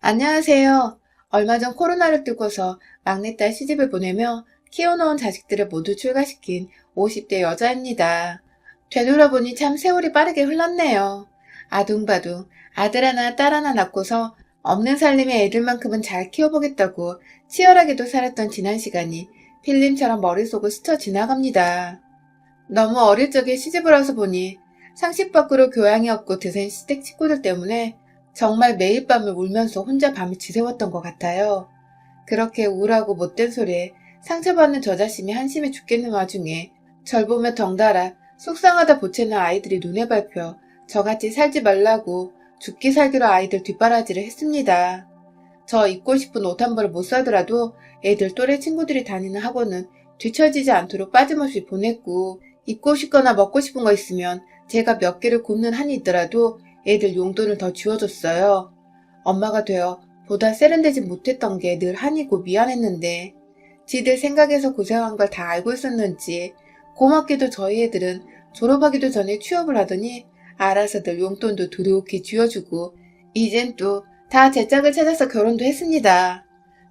안녕하세요. 얼마 전 코로나를 뚫고서 막내딸 시집을 보내며 키워놓은 자식들을 모두 출가시킨 50대 여자입니다. 되돌아보니 참 세월이 빠르게 흘렀네요. 아둥바둥 아들 하나 딸 하나 낳고서 없는 살림의 애들만큼은 잘 키워보겠다고 치열하게도 살았던 지난 시간이 필름처럼 머릿속을 스쳐 지나갑니다. 너무 어릴 적에 시집을 와서 보니 상식 밖으로 교양이 없고 드센 시댁 식구들 때문에 정말 매일 밤을 울면서 혼자 밤을 지새웠던 것 같아요. 그렇게 우울하고 못된 소리에 상처받는 저 자신이 한심해 죽겠는 와중에 절 보며 덩달아 속상하다 보채는 아이들이 눈에 밟혀 저같이 살지 말라고 죽기 살기로 아이들 뒷바라지를 했습니다. 저 입고 싶은 옷 한 벌을 못 사더라도 애들 또래 친구들이 다니는 학원은 뒤처지지 않도록 빠짐없이 보냈고, 입고 싶거나 먹고 싶은 거 있으면 제가 몇 개를 굽는 한이 있더라도 애들 용돈을 더 쥐어줬어요. 엄마가 되어 보다 세련되지 못했던 게 늘 한이고 미안했는데 지들 생각해서 고생한 걸 다 알고 있었는지 고맙게도 저희 애들은 졸업하기도 전에 취업을 하더니 알아서들 용돈도 두루오키 쥐어주고 이젠 또 다 제 짝을 찾아서 결혼도 했습니다.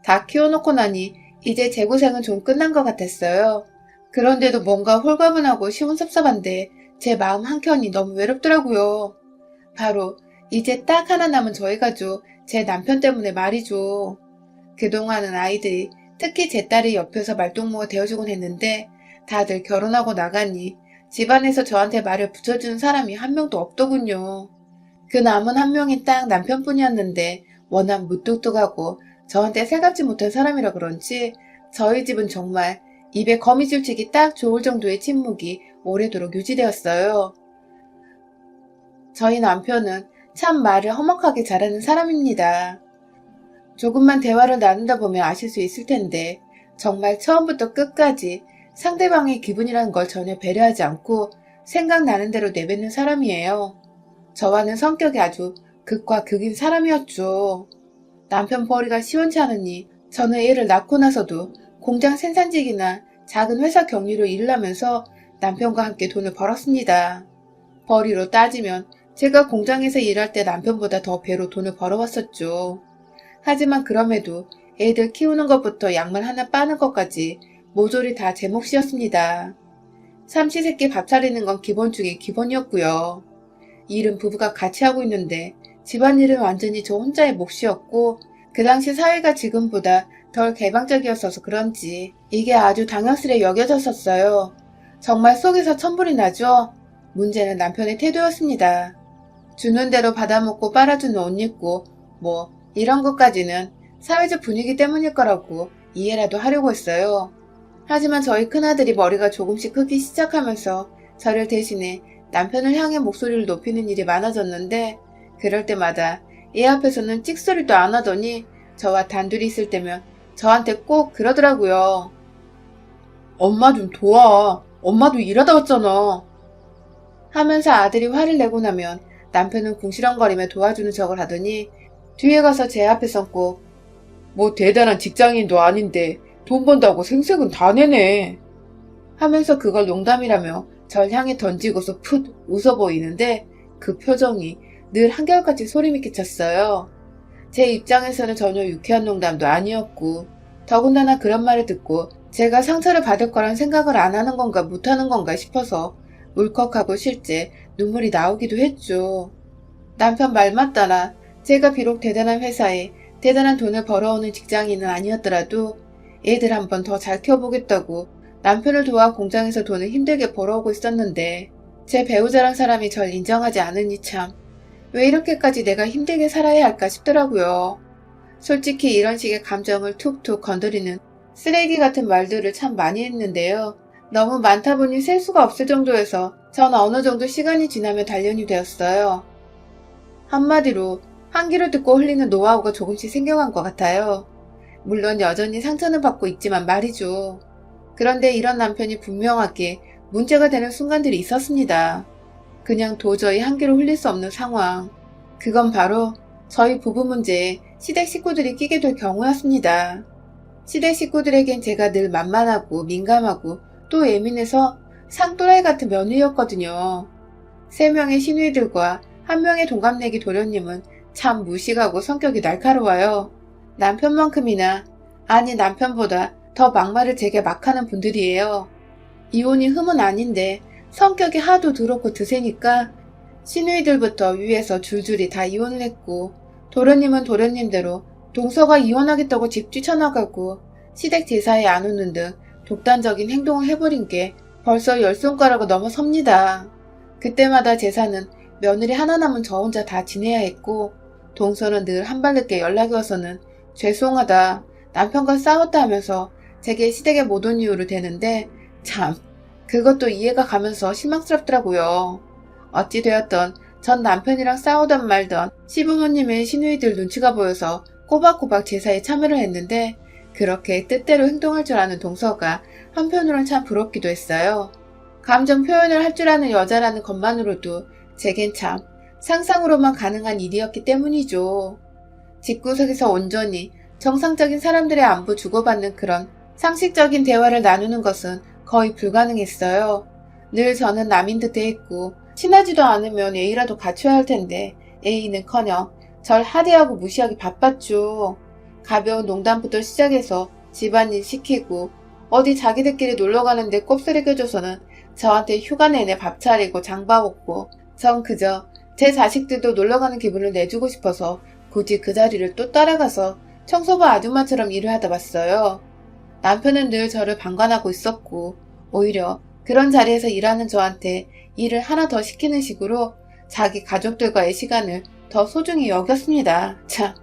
다 키워놓고 나니 이제 제 고생은 좀 끝난 것 같았어요. 그런데도 뭔가 홀가분하고 시원섭섭한데 제 마음 한켠이 너무 외롭더라고요. 바로 이제 딱 하나 남은 저희 가족, 제 남편 때문에 말이죠. 그동안은 아이들이, 특히 제 딸이 옆에서 말동무가 되어주곤 했는데 다들 결혼하고 나가니 집안에서 저한테 말을 붙여주는 사람이 한 명도 없더군요. 그 남은 한 명이 딱 남편뿐이었는데 워낙 무뚝뚝하고 저한테 살갑지 못한 사람이라 그런지 저희 집은 정말 입에 거미줄 치기 딱 좋을 정도의 침묵이 오래도록 유지되었어요. 저희 남편은 참 말을 험악하게 잘하는 사람입니다. 조금만 대화를 나누다 보면 아실 수 있을 텐데 정말 처음부터 끝까지 상대방의 기분이라는 걸 전혀 배려하지 않고 생각나는 대로 내뱉는 사람이에요. 저와는 성격이 아주 극과 극인 사람이었죠. 남편 벌이가 시원치 않으니 저는 애를 낳고 나서도 공장 생산직이나 작은 회사 격리로 일을 하면서 남편과 함께 돈을 벌었습니다. 벌이로 따지면 제가 공장에서 일할 때 남편보다 더 배로 돈을 벌어왔었죠. 하지만 그럼에도 애들 키우는 것부터 양말 하나 빠는 것까지 모조리 다 제 몫이었습니다. 삼시세끼 밥 차리는 건 기본 중에 기본이었고요. 일은 부부가 같이 하고 있는데 집안일은 완전히 저 혼자의 몫이었고 그 당시 사회가 지금보다 덜 개방적이었어서 그런지 이게 아주 당연스레 여겨졌었어요. 정말 속에서 천불이 나죠? 문제는 남편의 태도였습니다. 주는 대로 받아먹고 빨아주는 옷 입고 뭐 이런 것까지는 사회적 분위기 때문일 거라고 이해라도 하려고 했어요. 하지만 저희 큰아들이 머리가 조금씩 크기 시작하면서 저를 대신해 남편을 향해 목소리를 높이는 일이 많아졌는데 그럴 때마다 얘 앞에서는 찍소리도 안 하더니 저와 단둘이 있을 때면 저한테 꼭 그러더라고요. 엄마 좀 도와. 엄마도 일하다 왔잖아. 하면서 아들이 화를 내고 나면 남편은 궁시렁거리며 도와주는 척을 하더니 뒤에 가서 제 앞에선 꼭 뭐 대단한 직장인도 아닌데 돈 번다고 생색은 다 내네 하면서 그걸 농담이라며 절 향해 던지고서 풋 웃어 보이는데 그 표정이 늘 한결같이 소름이 끼쳤어요. 제 입장에서는 전혀 유쾌한 농담도 아니었고 더군다나 그런 말을 듣고 제가 상처를 받을 거란 생각을 안 하는 건가 못하는 건가 싶어서 울컥하고 실제 눈물이 나오기도 했죠. 남편 말만 따라 제가 비록 대단한 회사에 대단한 돈을 벌어오는 직장인은 아니었더라도 애들 한번 더 잘 키워보겠다고 남편을 도와 공장에서 돈을 힘들게 벌어오고 있었는데 제 배우자란 사람이 절 인정하지 않으니 참 왜 이렇게까지 내가 힘들게 살아야 할까 싶더라고요. 솔직히 이런 식의 감정을 툭툭 건드리는 쓰레기 같은 말들을 참 많이 했는데요. 너무 많다 보니 셀 수가 없을 정도여서 전 어느 정도 시간이 지나면 단련이 되었어요. 한마디로 한 귀로 듣고 흘리는 노하우가 조금씩 생겨간 것 같아요. 물론 여전히 상처는 받고 있지만 말이죠. 그런데 이런 남편이 분명하게 문제가 되는 순간들이 있었습니다. 그냥 도저히 한 귀로 흘릴 수 없는 상황. 그건 바로 저희 부부 문제에 시댁 식구들이 끼게 될 경우였습니다. 시댁 식구들에겐 제가 늘 만만하고 민감하고 또 예민해서 상또라이 같은 며느리였거든요. 3명의 시누이들과 1명의 동갑내기 도련님은 참 무식하고 성격이 날카로워요. 남편만큼이나, 아니 남편보다 더 막말을 제게 막 하는 분들이에요. 이혼이 흠은 아닌데 성격이 하도 더럽고 드세니까 시누이들부터 위에서 줄줄이 다 이혼을 했고, 도련님은 도련님대로 동서가 이혼하겠다고 집 뛰쳐나가고 시댁 제사에 안 오는 등 독단적인 행동을 해버린 게 벌써 10손가락을 넘어섭니다. 그때마다 제사는 며느리 하나 남은 저 혼자 다 지내야 했고, 동서는 늘 한발 늦게 연락이 와서는 죄송하다, 남편과 싸웠다 하면서 제게 시댁에 못 온 이유로 되는데, 참 그것도 이해가 가면서 실망스럽더라고요. 어찌되었던 전 남편이랑 싸우던 말던 시부모님의 시누이들 눈치가 보여서 꼬박꼬박 제사에 참여를 했는데, 그렇게 뜻대로 행동할 줄 아는 동서가 한편으론 참 부럽기도 했어요. 감정 표현을 할 줄 아는 여자라는 것만으로도 제겐 참 상상으로만 가능한 일이었기 때문이죠. 집구석에서 온전히 정상적인 사람들의 안부 주고받는 그런 상식적인 대화를 나누는 것은 거의 불가능했어요. 늘 저는 남인 듯 대했고, 친하지도 않으면 예의라도 갖춰야 할 텐데 예의는커녕 절 하대하고 무시하기 바빴죠. 가벼운 농담부터 시작해서 집안일 시키고, 어디 자기들끼리 놀러가는데 꼽사리 껴줘서는 저한테 휴가 내내 밥 차리고 장봐 먹고, 전 그저 제 자식들도 놀러가는 기분을 내주고 싶어서 굳이 그 자리를 또 따라가서 청소부 아줌마처럼 일을 하다 봤어요. 남편은 늘 저를 방관하고 있었고, 오히려 그런 자리에서 일하는 저한테 일을 하나 더 시키는 식으로 자기 가족들과의 시간을 더 소중히 여겼습니다. 참,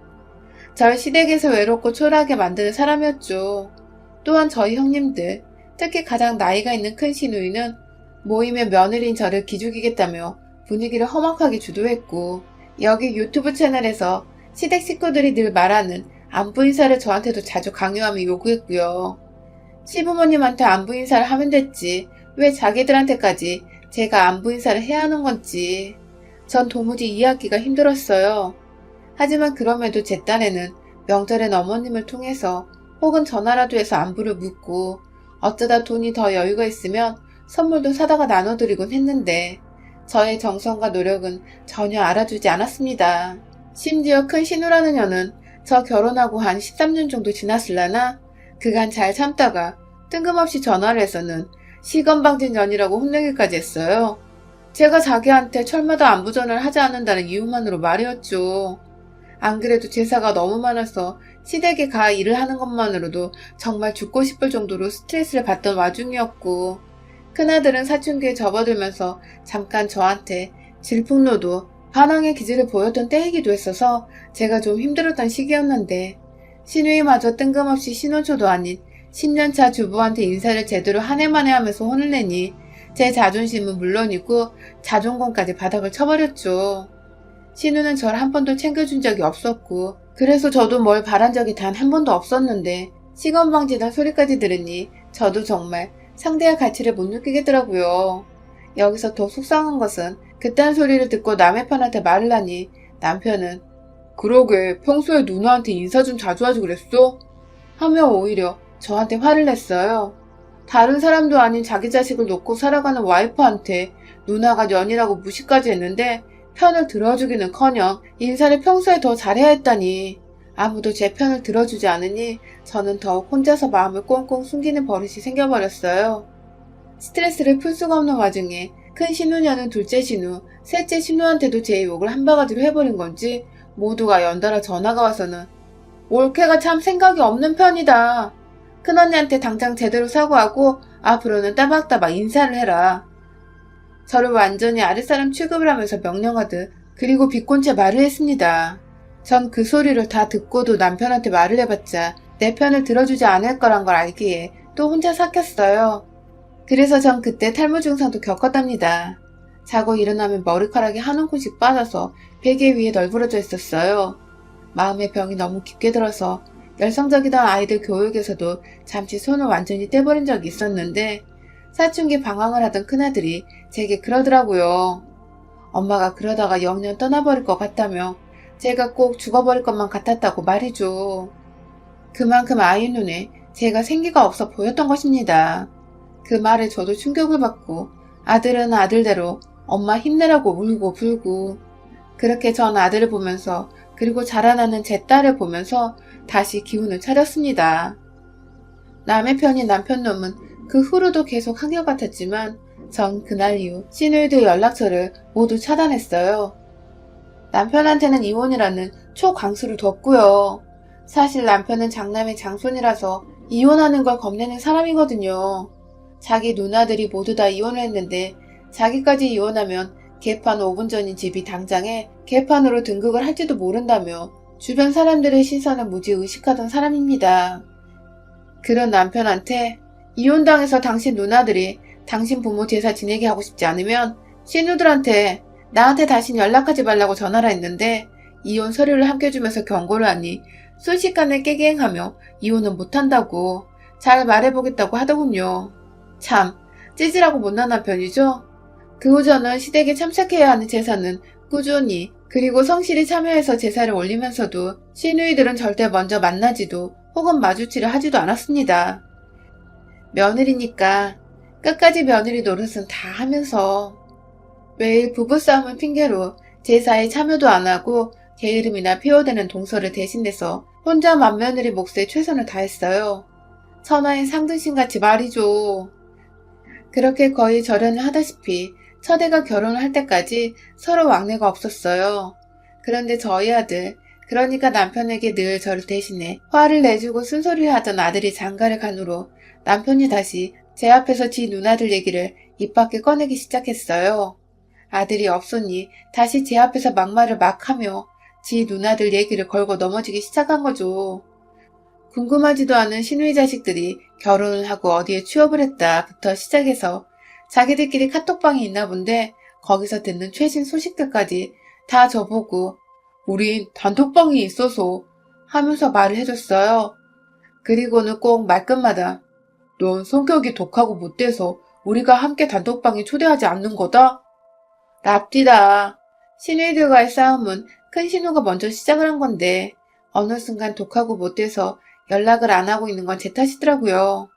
절 시댁에서 외롭고 초라하게 만드는 사람이었죠. 또한 저희 형님들, 특히 가장 나이가 있는 큰 시누이는 모임의 며느리인 저를 기죽이겠다며 분위기를 험악하게 주도했고, 여기 유튜브 채널에서 시댁 식구들이 늘 말하는 안부 인사를 저한테도 자주 강요하며 요구했고요. 시부모님한테 안부 인사를 하면 됐지 왜 자기들한테까지 제가 안부 인사를 해야 하는 건지 전 도무지 이해하기가 힘들었어요. 하지만 그럼에도 제 딴에는 명절엔 어머님을 통해서 혹은 전화라도 해서 안부를 묻고, 어쩌다 돈이 더 여유가 있으면 선물도 사다가 나눠드리곤 했는데 저의 정성과 노력은 전혀 알아주지 않았습니다. 심지어 큰 신우라는 년은 저 결혼하고 한 13년 정도 지났을라나 그간 잘 참다가 뜬금없이 전화를 해서는 시건방진년이라고 혼내기까지 했어요. 제가 자기한테 철마다 안부 전화를 하지 않는다는 이유만으로 말이었죠. 안 그래도 제사가 너무 많아서 시댁에 가 일을 하는 것만으로도 정말 죽고 싶을 정도로 스트레스를 받던 와중이었고, 큰아들은 사춘기에 접어들면서 잠깐 저한테 질풍노도 반항의 기질을 보였던 때이기도 했어서 제가 좀 힘들었던 시기였는데, 시누이마저 뜬금없이 신혼초도 아닌 10년차 주부한테 인사를 제대로 한 해 만에 하면서 혼을 내니 제 자존심은 물론이고 자존감까지 바닥을 쳐버렸죠. 신우는 절 한 번도 챙겨준 적이 없었고, 그래서 저도 뭘 바란 적이 단 한 번도 없었는데 시건방지단 소리까지 들으니 저도 정말 상대의 가치를 못 느끼겠더라고요. 여기서 더 속상한 것은 그딴 소리를 듣고 남의 편한테 말을 하니 남편은 그러게 평소에 누나한테 인사 좀 자주 하지 그랬어? 하며 오히려 저한테 화를 냈어요. 다른 사람도 아닌 자기 자식을 놓고 살아가는 와이프한테 누나가 년이라고 무시까지 했는데 편을 들어주기는커녕 인사를 평소에 더 잘해야 했다니. 아무도 제 편을 들어주지 않으니 저는 더욱 혼자서 마음을 꽁꽁 숨기는 버릇이 생겨버렸어요. 스트레스를 풀 수가 없는 와중에 큰 신우냐는 둘째 신우, 셋째 신우한테도 제 욕을 한 바가지로 해버린 건지 모두가 연달아 전화가 와서는 올케가 참 생각이 없는 편이다. 큰언니한테 당장 제대로 사과하고 앞으로는 따박따박 인사를 해라. 저를 완전히 아랫사람 취급을 하면서 명령하듯 그리고 비꼰채 말을 했습니다. 전 그 소리를 다 듣고도 남편한테 말을 해봤자 내 편을 들어주지 않을 거란 걸 알기에 또 혼자 삭혔어요. 그래서 전 그때 탈모 증상도 겪었답니다. 자고 일어나면 머리카락이 한 움큼씩 빠져서 베개 위에 널브러져 있었어요. 마음의 병이 너무 깊게 들어서 열성적이던 아이들 교육에서도 잠시 손을 완전히 떼버린 적이 있었는데, 사춘기 방황을 하던 큰아들이 제게 그러더라고요. 엄마가 그러다가 영영 떠나버릴 것 같다며 제가 꼭 죽어버릴 것만 같았다고 말이죠. 그만큼 아이 눈에 제가 생기가 없어 보였던 것입니다. 그 말에 저도 충격을 받고 아들은 아들대로 엄마 힘내라고 울고 불고, 그렇게 전 아들을 보면서 그리고 자라나는 제 딸을 보면서 다시 기운을 차렸습니다. 남의 편인 남편 놈은 그 후로도 계속 한결같았지만 전 그날 이후 시누이들 연락처를 모두 차단했어요. 남편한테는 이혼이라는 초강수를 뒀고요. 사실 남편은 장남의 장손이라서 이혼하는 걸 겁내는 사람이거든요. 자기 누나들이 모두 다 이혼을 했는데 자기까지 이혼하면 개판 5분 전인 집이 당장에 개판으로 등극을 할지도 모른다며 주변 사람들의 시선을 무지 의식하던 사람입니다. 그런 남편한테 이혼당해서 당신 누나들이 당신 부모 제사 지내게 하고 싶지 않으면 신우들한테 나한테 다신 연락하지 말라고 전화를 했는데 이혼 서류를 함께 주면서 경고를 하니 순식간에 깨갱하며 이혼은 못한다고 잘 말해보겠다고 하더군요. 참 찌질하고 못난 남편이죠. 그 후 저는 시댁에 참석해야 하는 제사는 꾸준히 그리고 성실히 참여해서 제사를 올리면서도 시누이들은 절대 먼저 만나지도 혹은 마주치려 하지도 않았습니다. 며느리니까 끝까지 며느리 노릇은 다 하면서 매일 부부싸움을 핑계로 제사에 참여도 안 하고 게으름이나 피워대는 동서를 대신해서 혼자 맏며느리 몫에 최선을 다했어요. 천하의 상등신같이 말이죠. 그렇게 거의 절연을 하다시피 첫애가 결혼을 할 때까지 서로 왕래가 없었어요. 그런데 저희 아들, 그러니까 남편에게 늘 저를 대신해 화를 내주고 쓴소리를 하던 아들이 장가를 간 후로 남편이 다시 제 앞에서 지 누나들 얘기를 입 밖에 꺼내기 시작했어요. 아들이 없으니 다시 제 앞에서 막말을 막 하며 지 누나들 얘기를 걸고 넘어지기 시작한 거죠. 궁금하지도 않은 시누이 자식들이 결혼을 하고 어디에 취업을 했다부터 시작해서 자기들끼리 카톡방이 있나 본데 거기서 듣는 최신 소식들까지 다 저보고 우린 단톡방이 있어서 하면서 말을 해줬어요. 그리고는 꼭 말끝마다 넌 성격이 독하고 못돼서 우리가 함께 단톡방에 초대하지 않는 거다? 랍디다. 시누이들과의 싸움은 큰 신우가 먼저 시작을 한 건데 어느 순간 독하고 못돼서 연락을 안 하고 있는 건 제 탓이더라고요.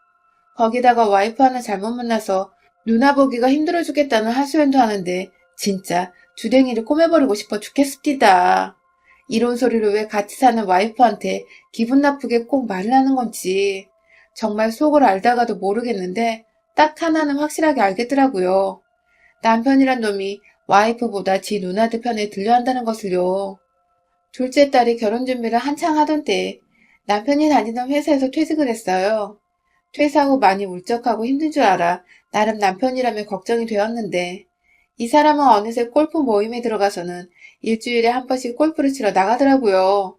거기다가 와이프 하나 잘못 만나서 누나 보기가 힘들어 죽겠다는 하소연도 하는데 진짜 주댕이를 꼬매버리고 싶어 죽겠습니다. 이런 소리를 왜 같이 사는 와이프한테 기분 나쁘게 꼭 말을 하는 건지 정말 속을 알다가도 모르겠는데 딱 하나는 확실하게 알겠더라고요. 남편이란 놈이 와이프보다 지 누나들 편에 들려 한다는 것을요. 둘째 딸이 결혼 준비를 한창 하던 때 남편이 다니던 회사에서 퇴직을 했어요. 퇴사 후 많이 울적하고 힘든 줄 알아 나름 남편이라면 걱정이 되었는데 이 사람은 어느새 골프 모임에 들어가서는 일주일에 한 번씩 골프를 치러 나가더라고요.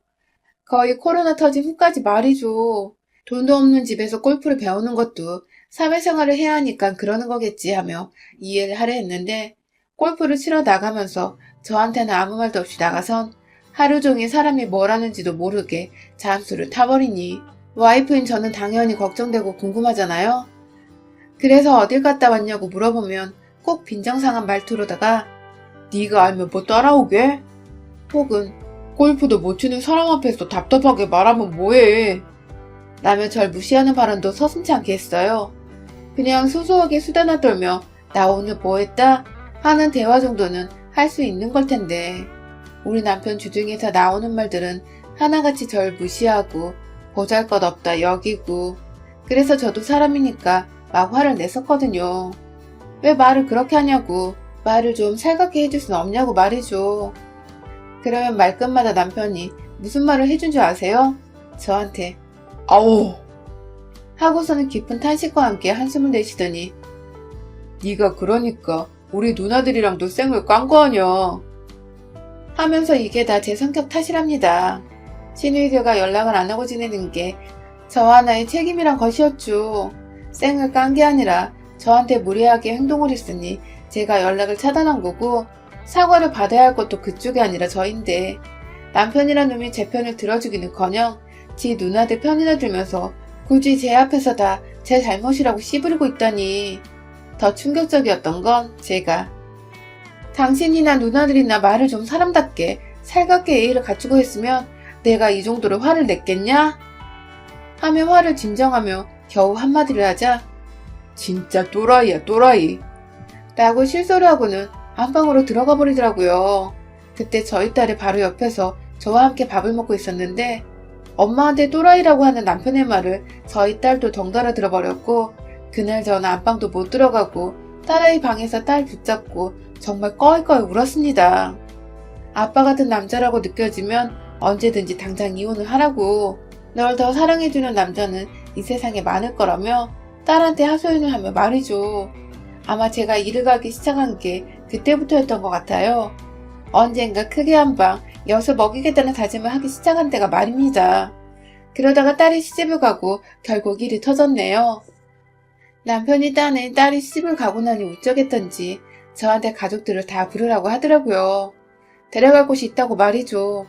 거의 코로나 터진 후까지 말이죠. 돈도 없는 집에서 골프를 배우는 것도 사회생활을 해야 하니까 그러는 거겠지 하며 이해를 하려 했는데 골프를 치러 나가면서 저한테는 아무 말도 없이 나가선 하루 종일 사람이 뭘 하는지도 모르게 잠수를 타버리니 와이프인 저는 당연히 걱정되고 궁금하잖아요. 그래서 어딜 갔다 왔냐고 물어보면 꼭 빈정상한 말투로다가 네가 알면 뭐 따라오게? 혹은 골프도 못 치는 사람 앞에서 답답하게 말하면 뭐해? 라며 절 무시하는 발언도 서슴지 않게 했어요. 그냥 소소하게 수다나 떨며 나 오늘 뭐 했다? 하는 대화 정도는 할 수 있는 걸 텐데 우리 남편 주둥이에서 나오는 말들은 하나같이 절 무시하고 보잘것없다 여기고 그래서 저도 사람이니까 막 화를 냈었거든요. 왜 말을 그렇게 하냐고 말을 좀 살갑게 해줄 순 없냐고 말이죠. 그러면 말끝마다 남편이 무슨 말을 해준 줄 아세요? 저한테 아우 하고서는 깊은 탄식과 함께 한숨을 내쉬더니 네가 그러니까 우리 누나들이랑도 쌩을 깐 거 아냐 하면서 이게 다 제 성격 탓이랍니다. 시누이들과 연락을 안 하고 지내는 게 저 하나의 책임이란 것이었죠. 쌩을 깐 게 아니라 저한테 무례하게 행동을 했으니 제가 연락을 차단한 거고 사과를 받아야 할 것도 그쪽이 아니라 저인데 남편이란 놈이 제 편을 들어주기는커녕 지 누나들 편이나 들면서 굳이 제 앞에서 다 제 잘못이라고 씨부리고 있다니. 더 충격적이었던 건 제가 당신이나 누나들이나 말을 좀 사람답게 살갑게 예의를 갖추고 했으면 내가 이 정도로 화를 냈겠냐? 하며 화를 진정하며 겨우 한마디를 하자 진짜 또라이야 또라이 라고 실소리하고는 안방으로 들어가 버리더라고요. 그때 저희 딸이 바로 옆에서 저와 함께 밥을 먹고 있었는데 엄마한테 또라이라고 하는 남편의 말을 저희 딸도 덩달아 들어버렸고 그날 전 안방도 못 들어가고 딸아이 방에서 딸 붙잡고 정말 꺼이꺼이 울었습니다. 아빠 같은 남자라고 느껴지면 언제든지 당장 이혼을 하라고, 널 더 사랑해주는 남자는 이 세상에 많을 거라며 딸한테 하소연을 하며 말이죠. 아마 제가 일을 가기 시작한 게 그때부터였던 것 같아요. 언젠가 크게 한 방 엿을 먹이겠다는 다짐을 하기 시작한 때가 말입니다. 그러다가 딸이 시집을 가고 결국 일이 터졌네요. 남편이 딴에 딸이 시집을 가고 나니 우쩍했던지 저한테 가족들을 다 부르라고 하더라고요. 데려갈 곳이 있다고 말이죠.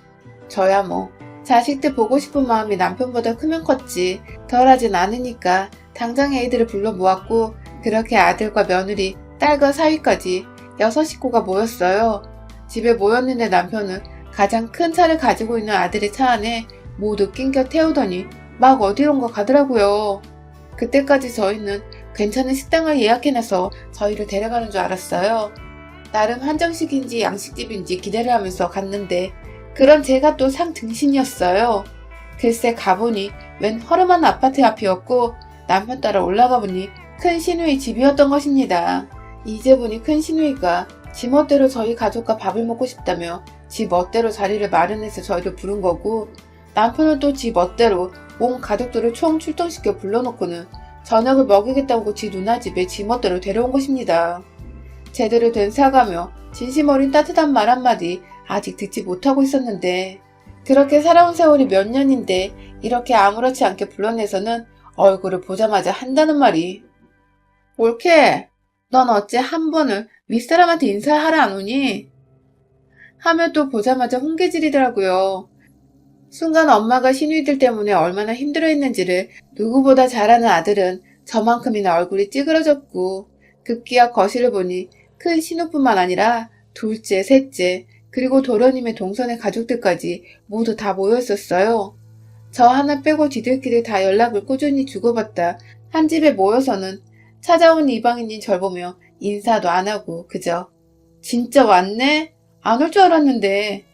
저야 뭐 자식들 보고 싶은 마음이 남편보다 크면 컸지 덜하진 않으니까 당장 애들을 불러 모았고 그렇게 아들과 며느리, 딸과 사위까지 6식구가 모였어요. 집에 모였는데 남편은 가장 큰 차를 가지고 있는 아들의 차 안에 모두 낑겨 태우더니 막 어디론가 가더라고요. 그때까지 저희는 괜찮은 식당을 예약해놔서 저희를 데려가는 줄 알았어요. 나름 한정식인지 양식집인지 기대를 하면서 갔는데 그런 제가 또 상등신이었어요. 글쎄 가보니 웬 허름한 아파트 앞이었고 남편 따라 올라가 보니 큰 시누이 집이었던 것입니다. 이제 보니 큰 시누이가 지 멋대로 저희 가족과 밥을 먹고 싶다며 지 멋대로 자리를 마련해서 저희를 부른 거고 남편은 또 지 멋대로 온 가족들을 총 출동시켜 불러놓고는 저녁을 먹이겠다고 지 누나 집에 지 멋대로 데려온 것입니다. 제대로 된 사과며 진심 어린 따뜻한 말 한마디 아직 듣지 못하고 있었는데 그렇게 살아온 세월이 몇 년인데 이렇게 아무렇지 않게 불러내서는 얼굴을 보자마자 한다는 말이 옳게 넌 어째 한 번을 윗사람한테 인사하러 안 오니? 하며 또 보자마자 훈계질이더라고요. 순간 엄마가 시누이들 때문에 얼마나 힘들어했는지를 누구보다 잘 아는 아들은 저만큼이나 얼굴이 찌그러졌고 급기야 거실을 보니 큰 신우뿐만 아니라 둘째, 셋째, 그리고 도련님의 동선의 가족들까지 모두 다 모였었어요. 저 하나 빼고 지들끼리 다 연락을 꾸준히 주고받다 한 집에 모여서는 찾아온 이방인인 절 보며 인사도 안 하고 그저 진짜 왔네? 안 올 줄 알았는데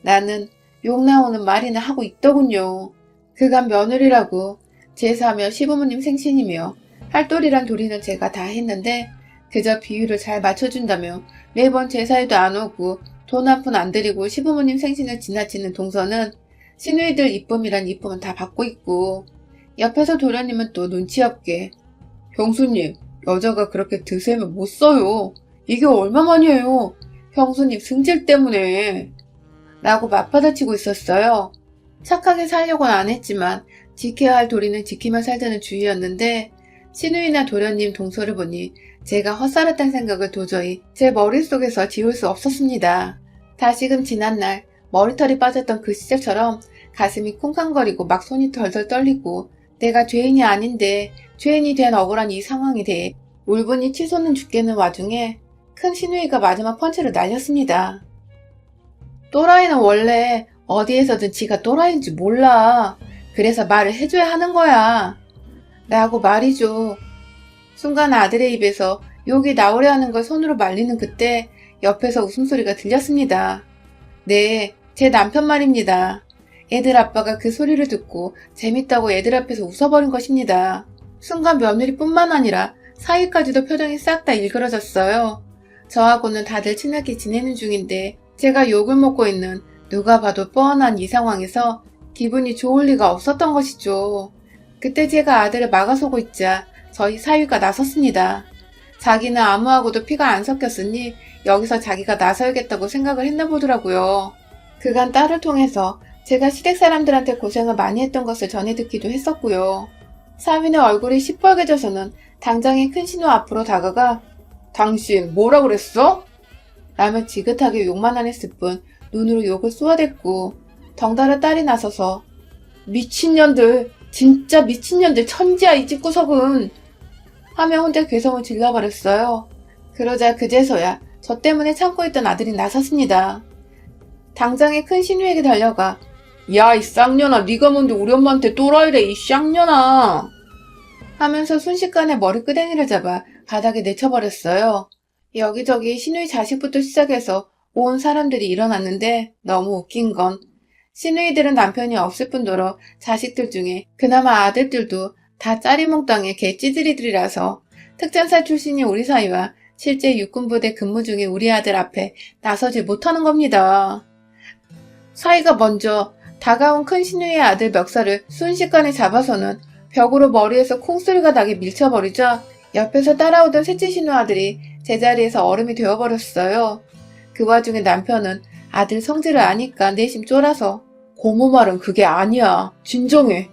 나는 욕 나오는 말이나 하고 있더군요. 그간 며느리라고 제사며 시부모님 생신이며 할돌이란 도리는 제가 다 했는데 그저 비율을 잘 맞춰준다며 매번 제사에도 안 오고 돈 한 푼 안 드리고 시부모님 생신을 지나치는 동서는 시누이들 이쁨이란 이쁨은 다 받고 있고 옆에서 도련님은 또 눈치 없게 형수님 여자가 그렇게 드세면 못 써요. 이게 얼마만이에요. 형수님 승질 때문에 라고 맞받아치고 있었어요. 착하게 살려고는 안 했지만 지켜야 할 도리는 지키며 살자는 주의였는데 시누이나 도련님 동서를 보니 제가 헛살았다는 생각을 도저히 제 머릿속에서 지울 수 없었습니다. 다시금 지난날 머리털이 빠졌던 그 시절처럼 가슴이 쿵쾅거리고 막 손이 덜덜 떨리고 내가 죄인이 아닌데 죄인이 된 억울한 이 상황에 대해 울분이 치솟는 죽겠는 와중에 큰 시누이가 마지막 펀치를 날렸습니다. 또라이는 원래 어디에서든 지가 또라이인지 몰라. 그래서 말을 해줘야 하는 거야. 라고 말이죠. 순간 아들의 입에서 욕이 나오려 하는 걸 손으로 말리는 그때 옆에서 웃음소리가 들렸습니다. 네, 제 남편 말입니다. 애들 아빠가 그 소리를 듣고 재밌다고 애들 앞에서 웃어버린 것입니다. 순간 며느리뿐만 아니라 사위까지도 표정이 싹 다 일그러졌어요. 저하고는 다들 친하게 지내는 중인데 제가 욕을 먹고 있는 누가 봐도 뻔한 이 상황에서 기분이 좋을 리가 없었던 것이죠. 그때 제가 아들을 막아서고 있자 저희 사위가 나섰습니다. 자기는 아무하고도 피가 안 섞였으니 여기서 자기가 나서야겠다고 생각을 했나 보더라고요. 그간 딸을 통해서 제가 시댁 사람들한테 고생을 많이 했던 것을 전해 듣기도 했었고요. 사위는 얼굴이 시뻘개져서는 당장의 큰 신우 앞으로 다가가 당신 뭐라 그랬어? 라며 지긋하게 욕만 안 했을 뿐 눈으로 욕을 쏘아댔고 덩달아 딸이 나서서 미친년들 진짜 미친년들 천지야 이 집구석은 하며 혼자 괴성을 질러버렸어요. 그러자 그제서야 저 때문에 참고 있던 아들이 나섰습니다. 당장에 큰 신우에게 달려가 야 이 쌍년아 네가 뭔데 우리 엄마한테 또라이래 이 쌍년아 하면서 순식간에 머리끄댕이를 잡아 바닥에 내쳐버렸어요. 여기저기 신우이 자식부터 시작해서 온 사람들이 일어났는데 너무 웃긴 건 시누이들은 남편이 없을 뿐더러 자식들 중에 그나마 아들들도 다 짜리몽땅의 개찌들이들이라서 특전사 출신이 우리 사이와 실제 육군부대 근무 중에 우리 아들 앞에 나서지 못하는 겁니다. 사이가 먼저 다가온 큰 시누이의 아들 멱살을 순식간에 잡아서는 벽으로 머리에서 콩소리가 나게 밀쳐버리자 옆에서 따라오던 셋째 시누 아들이 제자리에서 얼음이 되어버렸어요. 그 와중에 남편은 아들 성질을 아니까 내심 쫄아서 고모 말은 그게 아니야. 진정해.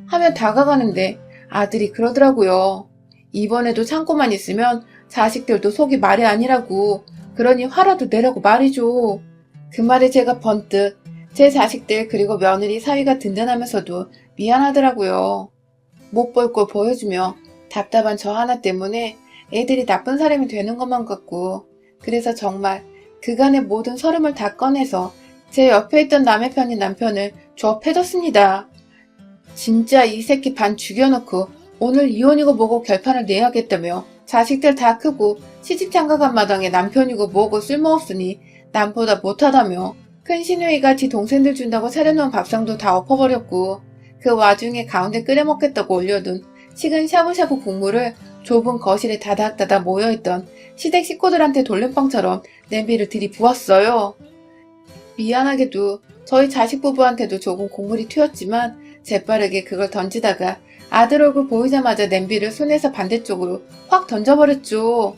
하며 다가가는데 아들이 그러더라고요. 이번에도 참고만 있으면 자식들도 속이 말이 아니라고. 그러니 화라도 내라고 말이죠. 그 말에 제가 번뜩 제 자식들 그리고 며느리 사위가 든든하면서도 미안하더라고요. 못 볼 걸 보여주며 답답한 저 하나 때문에 애들이 나쁜 사람이 되는 것만 같고 그래서 정말 그간의 모든 서름을 다 꺼내서 제 옆에 있던 남의 편인 남편을 조업해줬습니다. 진짜 이 새끼 반 죽여놓고 오늘 이혼이고 뭐고 결판을 내야겠다며 자식들 다 크고 시집 장가간 마당에 남편이고 뭐고 쓸모없으니 남보다 못하다며 큰 시누이가 지 동생들 준다고 차려놓은 밥상도 다 엎어버렸고 그 와중에 가운데 끓여먹겠다고 올려둔 식은 샤브샤브 국물을 좁은 거실에 다닥다닥 모여있던 시댁 식구들한테 돌림방처럼 냄비를 들이부었어요. 미안하게도 저희 자식 부부한테도 조금 국물이 튀었지만 재빠르게 그걸 던지다가 아들 얼굴 보이자마자 냄비를 손에서 반대쪽으로 확 던져버렸죠.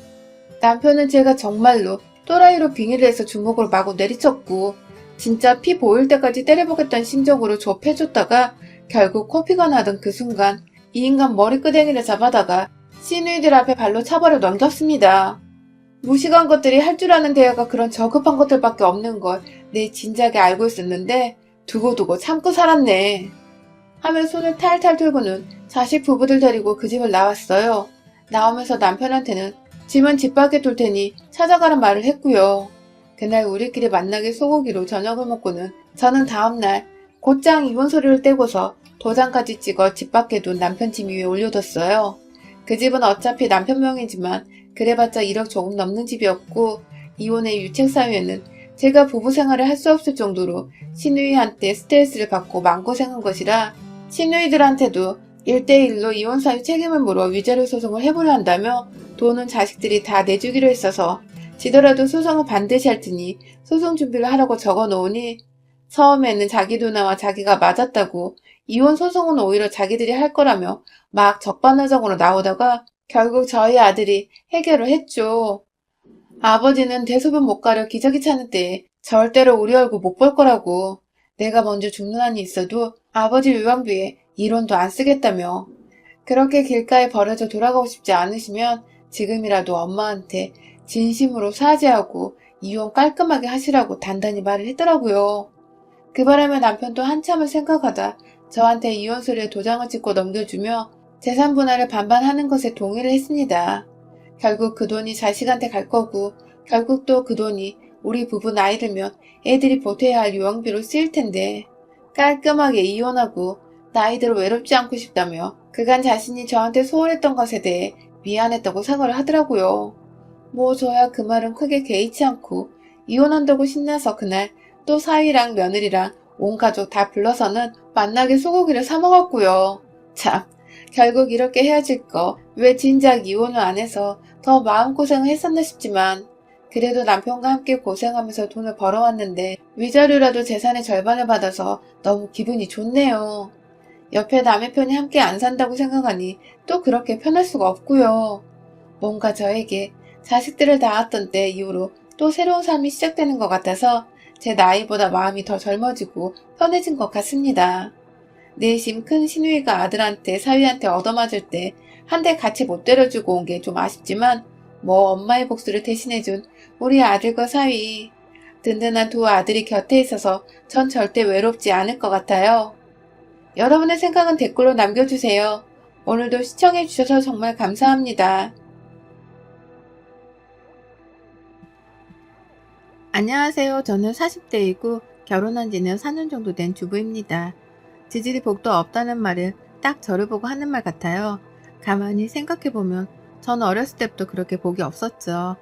남편은 제가 정말로 또라이로 빙의를 해서 주먹으로 마구 내리쳤고 진짜 피 보일 때까지 때려보겠다는 심정으로 좁혀줬다가 결국 코피가 나던 그 순간 이 인간 머리끄댕이를 잡아다가 시누이들 앞에 발로 차버려 넘겼습니다. 무식한 것들이 할 줄 아는 대화가 그런 저급한 것들밖에 없는 걸 내 진작에 알고 있었는데 두고두고 참고 살았네. 하며 손을 탈탈 털고는 자식 부부들 데리고 그 집을 나왔어요. 나오면서 남편한테는 짐은 집 밖에 둘 테니 찾아가란 말을 했고요. 그날 우리끼리 만나게 소고기로 저녁을 먹고는 저는 다음날 곧장 이혼 소리를 떼고서 도장까지 찍어 집 밖에 둔 남편 짐 위에 올려뒀어요. 그 집은 어차피 남편 명이지만 그래봤자 1억 조금 넘는 집이었고 이혼의 유책사유에는 제가 부부 생활을 할 수 없을 정도로 시누이한테 스트레스를 받고 마음고생한 것이라 시누이들한테도 1대1로 이혼 사유 책임을 물어 위자료 소송을 해보려 한다며 돈은 자식들이 다 내주기로 했어서 지더라도 소송을 반드시 할 테니 소송 준비를 하라고 적어놓으니 처음에는 자기 누나와 자기가 맞았다고 이혼 소송은 오히려 자기들이 할 거라며 막 적반하장으로 나오다가 결국 저희 아들이 해결을 했죠. 아버지는 대소변 못 가려 기저귀 차는 때에 절대로 우리 얼굴 못 볼 거라고 내가 먼저 죽는 한이 있어도 아버지 유방비에 1원도 안 쓰겠다며 그렇게 길가에 버려져 돌아가고 싶지 않으시면 지금이라도 엄마한테 진심으로 사죄하고 이혼 깔끔하게 하시라고 단단히 말을 했더라고요. 그 바람에 남편도 한참을 생각하다 저한테 이혼 소리에 도장을 찍고 넘겨주며 재산 분할을 반반 하는 것에 동의를 했습니다. 결국 그 돈이 자식한테 갈 거고 결국 또 그 돈이 우리 부부 나이 들면 애들이 보태야 할 유언비로 쓰일 텐데 깔끔하게 이혼하고 나이대로 외롭지 않고 싶다며 그간 자신이 저한테 소홀했던 것에 대해 미안했다고 사과를 하더라고요. 뭐 저야 그 말은 크게 개의치 않고 이혼한다고 신나서 그날 또 사위랑 며느리랑 온 가족 다 불러서는 만나게 소고기를 사 먹었고요. 참 결국 이렇게 헤어질 거 왜 진작 이혼을 안 해서 더 마음고생을 했었나 싶지만 그래도 남편과 함께 고생하면서 돈을 벌어왔는데 위자료라도 재산의 절반을 받아서 너무 기분이 좋네요. 옆에 남의 편이 함께 안 산다고 생각하니 또 그렇게 편할 수가 없고요. 뭔가 저에게 자식들을 낳았던 때 이후로 또 새로운 삶이 시작되는 것 같아서 제 나이보다 마음이 더 젊어지고 편해진 것 같습니다. 내심 큰 시누이가 아들한테 사위한테 얻어맞을 때 한 대 같이 못 때려주고 온 게 좀 아쉽지만 뭐 엄마의 복수를 대신해준 우리 아들과 사위 든든한 두 아들이 곁에 있어서 전 절대 외롭지 않을 것 같아요. 여러분의 생각은 댓글로 남겨주세요. 오늘도 시청해주셔서 정말 감사합니다. 안녕하세요. 저는 40대이고 결혼한 지는 4년 정도 된 주부입니다. 지질이 복도 없다는 말은 딱 저를 보고 하는 말 같아요. 가만히 생각해보면 전 어렸을 때부터 그렇게 복이 없었죠.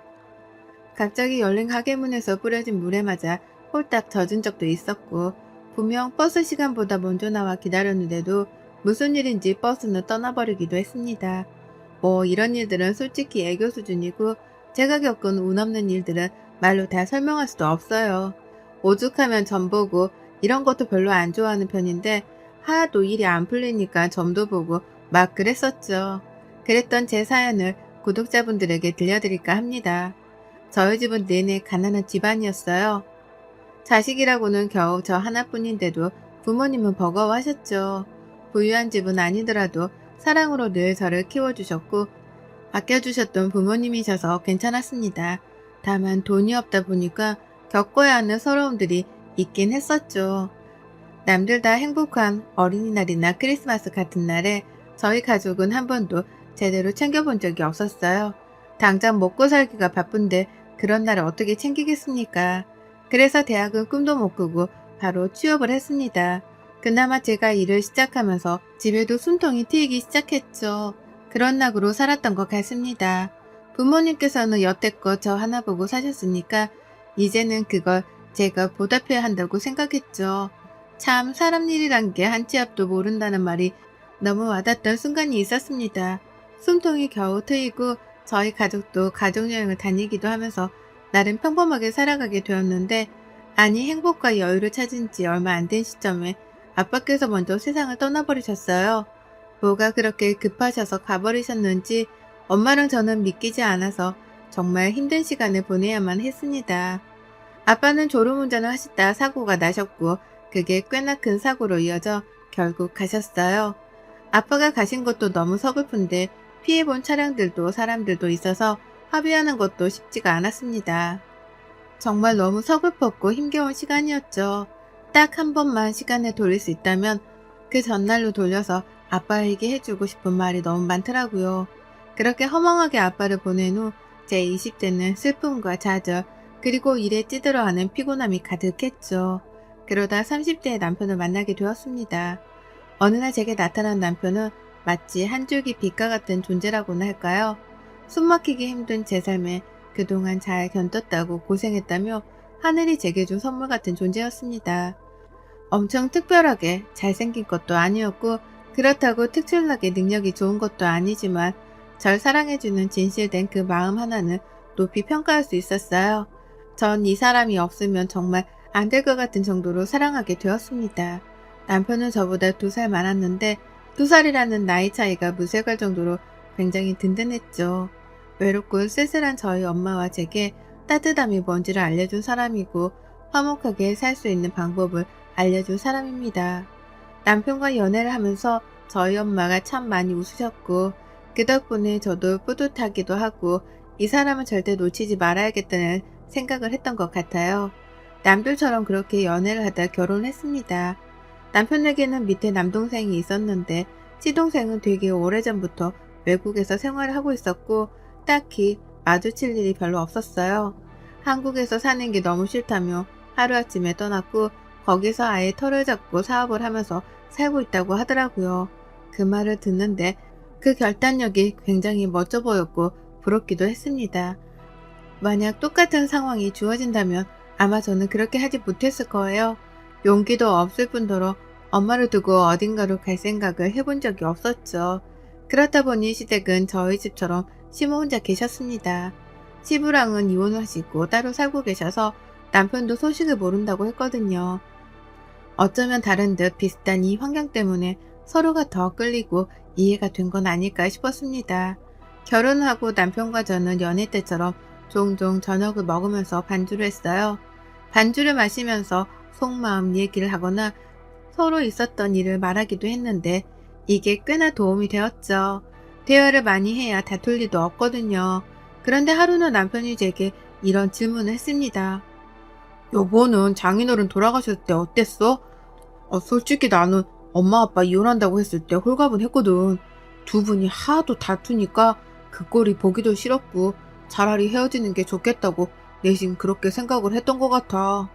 갑자기 열린 가게 문에서 뿌려진 물에 맞아 홀딱 젖은 적도 있었고 분명 버스 시간보다 먼저 나와 기다렸는데도 무슨 일인지 버스는 떠나버리기도 했습니다. 뭐 이런 일들은 솔직히 애교 수준이고 제가 겪은 운 없는 일들은 말로 다 설명할 수도 없어요. 오죽하면 점 보고 이런 것도 별로 안 좋아하는 편인데 하도 일이 안 풀리니까 점도 보고 막 그랬었죠. 그랬던 제 사연을 구독자분들에게 들려드릴까 합니다. 저희 집은 내내 가난한 집안이었어요. 자식이라고는 겨우 저 하나뿐인데도 부모님은 버거워하셨죠. 부유한 집은 아니더라도 사랑으로 늘 저를 키워주셨고 아껴주셨던 부모님이셔서 괜찮았습니다. 다만 돈이 없다 보니까 겪어야 하는 서러움들이 있긴 했었죠. 남들 다 행복한 어린이날이나 크리스마스 같은 날에 저희 가족은 한 번도 제대로 챙겨본 적이 없었어요. 당장 먹고 살기가 바쁜데 그런 날을 어떻게 챙기겠습니까? 그래서 대학은 꿈도 못 꾸고 바로 취업을 했습니다. 그나마 제가 일을 시작하면서 집에도 숨통이 트이기 시작했죠. 그런 낙으로 살았던 것 같습니다. 부모님께서는 여태껏 저 하나 보고 사셨으니까 이제는 그걸 제가 보답해야 한다고 생각했죠. 참 사람 일이란 게 한 치 앞도 모른다는 말이 너무 와닿던 순간이 있었습니다. 숨통이 겨우 트이고 저희 가족도 가족여행을 다니기도 하면서 나름 평범하게 살아가게 되었는데 아니 행복과 여유를 찾은 지 얼마 안 된 시점에 아빠께서 먼저 세상을 떠나버리셨어요. 뭐가 그렇게 급하셔서 가버리셨는지 엄마랑 저는 믿기지 않아서 정말 힘든 시간을 보내야만 했습니다. 아빠는 졸음운전을 하시다 사고가 나셨고 그게 꽤나 큰 사고로 이어져 결국 가셨어요. 아빠가 가신 것도 너무 서글픈데 피해본 차량들도 사람들도 있어서 합의하는 것도 쉽지가 않았습니다. 정말 너무 서글펐고 힘겨운 시간이었죠. 딱 한 번만 시간을 돌릴 수 있다면 그 전날로 돌려서 아빠에게 해주고 싶은 말이 너무 많더라고요. 그렇게 허망하게 아빠를 보낸 후 제 20대는 슬픔과 좌절 그리고 일에 찌들어하는 피곤함이 가득했죠. 그러다 30대의 남편을 만나게 되었습니다. 어느 날 제게 나타난 남편은 마치 한 줄기 빛과 같은 존재라고나 할까요? 숨막히기 힘든 제 삶에 그동안 잘 견뎠다고 고생했다며 하늘이 제게 준 선물 같은 존재였습니다. 엄청 특별하게 잘생긴 것도 아니었고 그렇다고 특출나게 능력이 좋은 것도 아니지만 절 사랑해주는 진실된 그 마음 하나는 높이 평가할 수 있었어요. 전 이 사람이 없으면 정말 안 될 것 같은 정도로 사랑하게 되었습니다. 남편은 저보다 2살 많았는데 2살이라는 나이 차이가 무색할 정도로 굉장히 든든했죠. 외롭고 쓸쓸한 저희 엄마와 제게 따뜻함이 뭔지를 알려준 사람이고 화목하게 살 수 있는 방법을 알려준 사람입니다. 남편과 연애를 하면서 저희 엄마가 참 많이 웃으셨고 그 덕분에 저도 뿌듯하기도 하고 이 사람은 절대 놓치지 말아야겠다는 생각을 했던 것 같아요. 남들처럼 그렇게 연애를 하다 결혼했습니다. 남편에게는 밑에 남동생이 있었는데 시동생은 되게 오래전부터 외국에서 생활을 하고 있었고 딱히 마주칠 일이 별로 없었어요. 한국에서 사는 게 너무 싫다며 하루아침에 떠났고 거기서 아예 터를 잡고 사업을 하면서 살고 있다고 하더라고요. 그 말을 듣는데 그 결단력이 굉장히 멋져 보였고 부럽기도 했습니다. 만약 똑같은 상황이 주어진다면 아마 저는 그렇게 하지 못했을 거예요. 용기도 없을 뿐더러 엄마를 두고 어딘가로 갈 생각을 해본 적이 없었죠. 그렇다 보니 시댁은 저희 집처럼 시모 혼자 계셨습니다. 시부랑은 이혼하시고 따로 살고 계셔서 남편도 소식을 모른다고 했거든요. 어쩌면 다른 듯 비슷한 이 환경 때문에 서로가 더 끌리고 이해가 된 건 아닐까 싶었습니다. 결혼하고 남편과 저는 연애 때처럼 종종 저녁을 먹으면서 반주를 했어요. 반주를 마시면서 속마음 얘기를 하거나 서로 있었던 일을 말하기도 했는데 이게 꽤나 도움이 되었죠. 대화를 많이 해야 다툴 리도 없거든요. 그런데 하루는 남편이 제게 이런 질문을 했습니다. 여보는 장인어른 돌아가셨을 때 어땠어? 솔직히 나는 엄마 아빠 이혼한다고 했을 때 홀가분했거든. 두 분이 하도 다투니까 그 꼴이 보기도 싫었고 차라리 헤어지는 게 좋겠다고 내심 그렇게 생각을 했던 것 같아.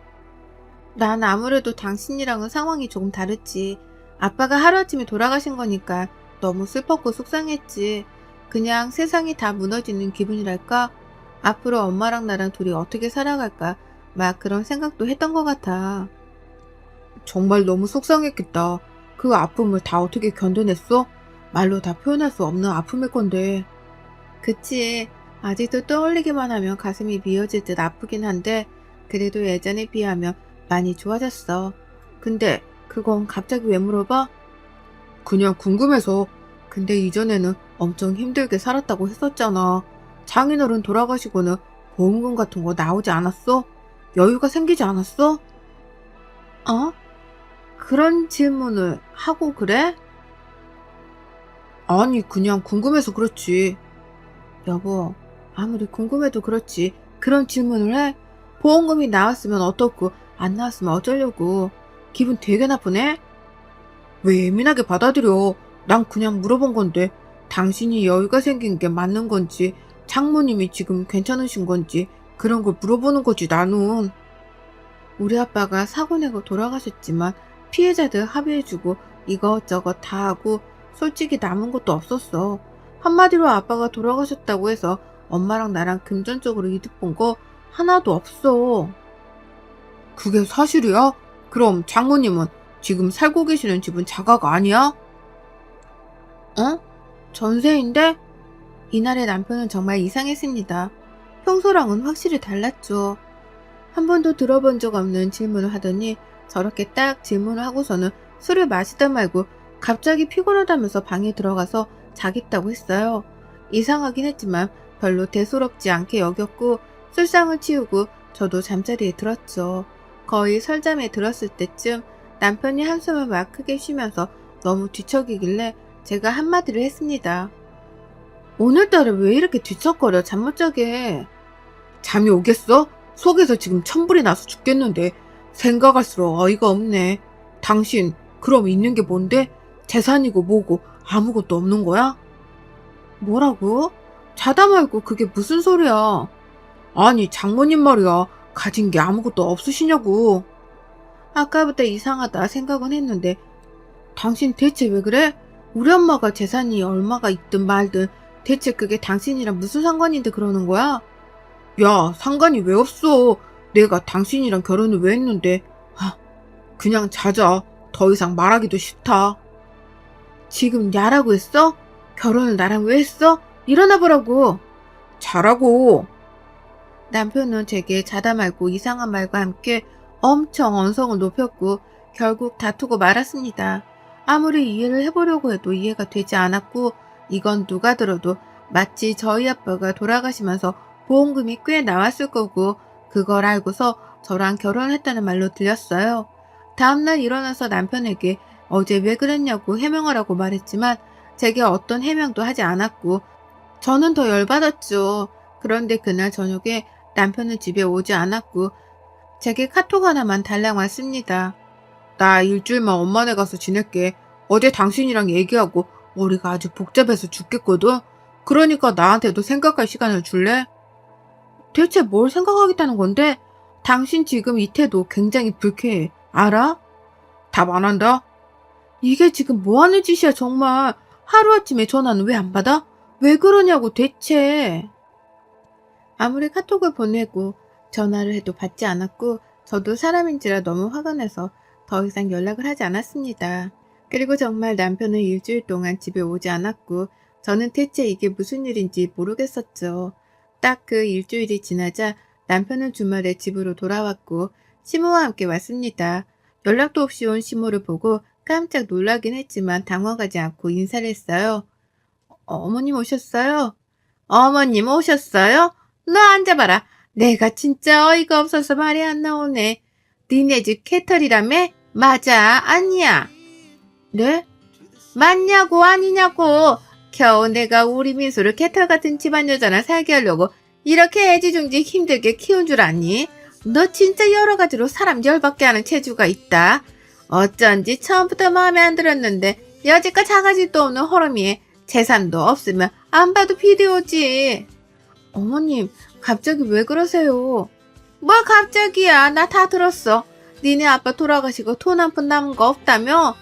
난 아무래도 당신이랑은 상황이 조금 다르지. 아빠가 하루아침에 돌아가신 거니까 너무 슬펐고 속상했지. 그냥 세상이 다 무너지는 기분이랄까? 앞으로 엄마랑 나랑 둘이 어떻게 살아갈까? 막 그런 생각도 했던 것 같아. 정말 너무 속상했겠다. 그 아픔을 다 어떻게 견뎌냈어? 말로 다 표현할 수 없는 아픔일 건데. 그치. 아직도 떠올리기만 하면 가슴이 미어질 듯 아프긴 한데 그래도 예전에 비하면 많이 좋아졌어. 근데 그건 갑자기 왜 물어봐? 그냥 궁금해서. 근데 이전에는 엄청 힘들게 살았다고 했었잖아. 장인어른 돌아가시고는 보험금 같은 거 나오지 않았어? 여유가 생기지 않았어? 어? 그런 질문을 하고 그래? 아니, 그냥 궁금해서 그렇지. 여보, 아무리 궁금해도 그렇지. 그런 질문을 해? 보험금이 나왔으면 어떻고, 안 나왔으면 어쩌려고. 기분 되게 나쁘네? 왜 예민하게 받아들여? 난 그냥 물어본 건데, 당신이 여유가 생긴 게 맞는 건지, 장모님이 지금 괜찮으신 건지, 그런 걸 물어보는 거지, 나는. 우리 아빠가 사고 내고 돌아가셨지만, 피해자들 합의해주고, 이것저것 다 하고, 솔직히 남은 것도 없었어. 한마디로 아빠가 돌아가셨다고 해서 엄마랑 나랑 금전적으로 이득 본 거 하나도 없어. 그게 사실이야? 그럼 장모님은 지금 살고 계시는 집은 자가가 아니야? 어? 전세인데? 이날의 남편은 정말 이상했습니다. 평소랑은 확실히 달랐죠. 한 번도 들어본 적 없는 질문을 하더니 저렇게 딱 질문을 하고서는 술을 마시다 말고 갑자기 피곤하다면서 방에 들어가서 자겠다고 했어요. 이상하긴 했지만 별로 대수롭지 않게 여겼고 술상을 치우고 저도 잠자리에 들었죠. 거의 설잠에 들었을 때쯤 남편이 한숨을 막 크게 쉬면서 너무 뒤척이길래 제가 한마디를 했습니다. 오늘따라 왜 이렇게 뒤척거려 잠 못 자게. 잠이 오겠어? 속에서 지금 천불이 나서 죽겠는데 생각할수록 어이가 없네. 당신 그럼 있는 게 뭔데? 재산이고 뭐고 아무것도 없는 거야? 뭐라고? 자다 말고 그게 무슨 소리야? 아니 장모님 말이야. 가진 게 아무것도 없으시냐고. 아까부터 이상하다 생각은 했는데 당신 대체 왜 그래? 우리 엄마가 재산이 얼마가 있든 말든 대체 그게 당신이랑 무슨 상관인데 그러는 거야? 야, 상관이 왜 없어? 내가 당신이랑 결혼을 왜 했는데. 그냥 자자. 더 이상 말하기도 싫다. 지금 야라고 했어? 결혼을 나랑 왜 했어? 일어나 보라고. 자라고. 남편은 제게 자다 말고 이상한 말과 함께 엄청 언성을 높였고 결국 다투고 말았습니다. 아무리 이해를 해보려고 해도 이해가 되지 않았고 이건 누가 들어도 마치 저희 아빠가 돌아가시면서 보험금이 꽤 나왔을 거고 그걸 알고서 저랑 결혼했다는 말로 들렸어요. 다음날 일어나서 남편에게 어제 왜 그랬냐고 해명하라고 말했지만 제게 어떤 해명도 하지 않았고 저는 더 열받았죠. 그런데 그날 저녁에 남편은 집에 오지 않았고 제게 카톡 하나만 달랑 왔습니다. 나 일주일만 엄마네 가서 지낼게. 어제 당신이랑 얘기하고 머리가 아주 복잡해서 죽겠거든. 그러니까 나한테도 생각할 시간을 줄래? 대체 뭘 생각하겠다는 건데? 당신 지금 이 태도 굉장히 불쾌해. 알아? 답 안 한다? 이게 지금 뭐 하는 짓이야 정말. 하루아침에 전화는 왜 안 받아? 왜 그러냐고 대체. 아무리 카톡을 보내고 전화를 해도 받지 않았고 저도 사람인지라 너무 화가 나서 더 이상 연락을 하지 않았습니다. 그리고 정말 남편은 일주일 동안 집에 오지 않았고 저는 대체 이게 무슨 일인지 모르겠었죠. 딱 그 일주일이 지나자 남편은 주말에 집으로 돌아왔고 시모와 함께 왔습니다. 연락도 없이 온 시모를 보고 깜짝 놀라긴 했지만 당황하지 않고 인사를 했어요. 어머님 오셨어요? 어머님 오셨어요? 너 앉아봐라. 내가 진짜 어이가 없어서 말이 안 나오네. 니네 집 캐터리라며? 맞아, 아니야. 네? 맞냐고 아니냐고. 겨우 내가 우리 민수를 캐터 같은 집안 여자랑 살게 하려고 이렇게 애지중지 힘들게 키운 줄 아니? 너 진짜 여러 가지로 사람 열받게 하는 체주가 있다. 어쩐지 처음부터 마음에 안 들었는데 여지껏 작아질도 없는 호러미에 재산도 없으면 안 봐도 비디오지. 어머님, 갑자기 왜 그러세요? 뭐 갑자기야. 나 다 들었어. 니네 아빠 돌아가시고 돈 한 푼 남은 거 없다며?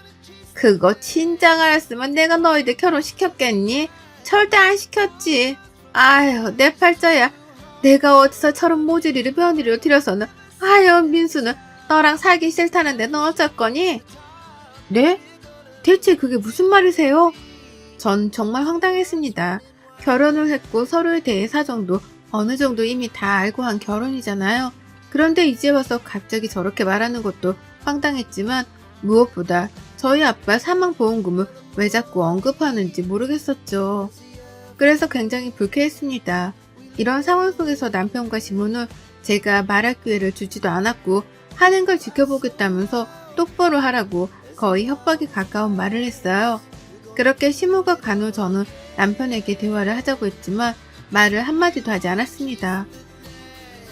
그거 진작 알았으면 내가 너희들 결혼시켰겠니? 절대 안 시켰지. 아유, 내 팔자야. 내가 어디서 저런 모질이를 며느리로 들여서는. 아유, 민수는 너랑 살기 싫다는데 너 어쩔 거니? 네? 대체 그게 무슨 말이세요? 전 정말 황당했습니다. 결혼을 했고 서로에 대해 사정도 어느 정도 이미 다 알고 한 결혼이잖아요. 그런데 이제 와서 갑자기 저렇게 말하는 것도 황당했지만 무엇보다 저희 아빠 사망보험금을 왜 자꾸 언급하는지 모르겠었죠. 그래서 굉장히 불쾌했습니다. 이런 상황 속에서 남편과 시모는 제가 말할 기회를 주지도 않았고 하는 걸 지켜보겠다면서 똑바로 하라고 거의 협박에 가까운 말을 했어요. 그렇게 시모가 간 후 저는 남편에게 대화를 하자고 했지만 말을 한마디도 하지 않았습니다.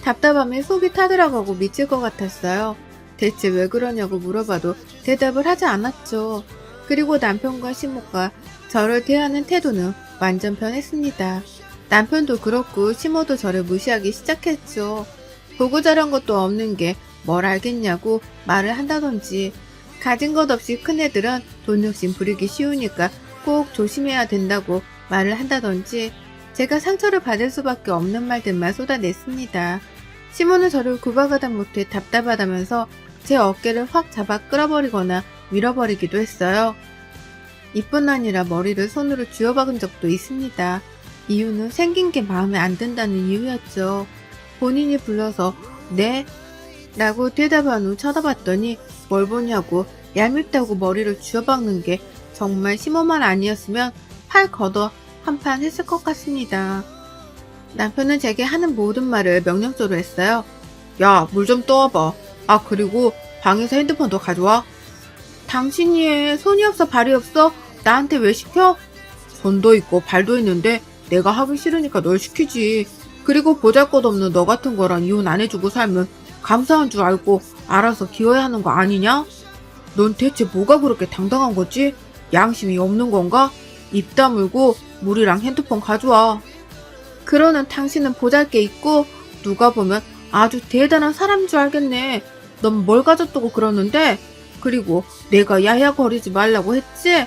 답답함에 속이 타들어가고 미칠 것 같았어요. 대체 왜 그러냐고 물어봐도 대답을 하지 않았죠. 그리고 남편과 시모가 저를 대하는 태도는 완전 변했습니다. 남편도 그렇고 시모도 저를 무시하기 시작했죠. 보고 자란 것도 없는 게 뭘 알겠냐고 말을 한다든지, 가진 것 없이 큰애들은 돈 욕심 부리기 쉬우니까 꼭 조심해야 된다고 말을 한다든지, 제가 상처를 받을 수밖에 없는 말들만 쏟아냈습니다. 시모는 저를 구박하다 못해 답답하다면서 제 어깨를 확 잡아 끌어버리거나 밀어버리기도 했어요. 이뿐 아니라 머리를 손으로 쥐어박은 적도 있습니다. 이유는 생긴 게 마음에 안 든다는 이유였죠. 본인이 불러서 네? 라고 대답한 후 쳐다봤더니 뭘 보냐고 얄밉다고 머리를 쥐어박는 게 정말 시모만 아니었으면 팔 걷어 한판 했을 것 같습니다. 남편은 제게 하는 모든 말을 명령조로 했어요. 야, 물 좀 떠와봐. 아, 그리고 방에서 핸드폰도 가져와. 당신이 해. 손이 없어 발이 없어? 나한테 왜 시켜? 손도 있고 발도 있는데 내가 하기 싫으니까 널 시키지. 그리고 보잘것없는 너 같은 거랑 이혼 안 해주고 살면 감사한 줄 알고 알아서 기어야 하는 거 아니냐? 넌 대체 뭐가 그렇게 당당한 거지? 양심이 없는 건가? 입 다물고 물이랑 핸드폰 가져와. 그러는 당신은 보잘게 있고 누가 보면 아주 대단한 사람인 줄 알겠네. 넌 뭘 가졌다고 그러는데? 그리고 내가 야야거리지 말라고 했지?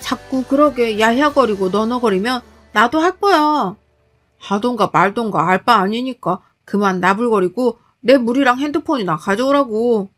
자꾸 그러게 야야거리고 너너거리면 나도 할 거야. 하던가 말던가 알 바 아니니까 그만 나불거리고 내 물이랑 핸드폰이나 가져오라고.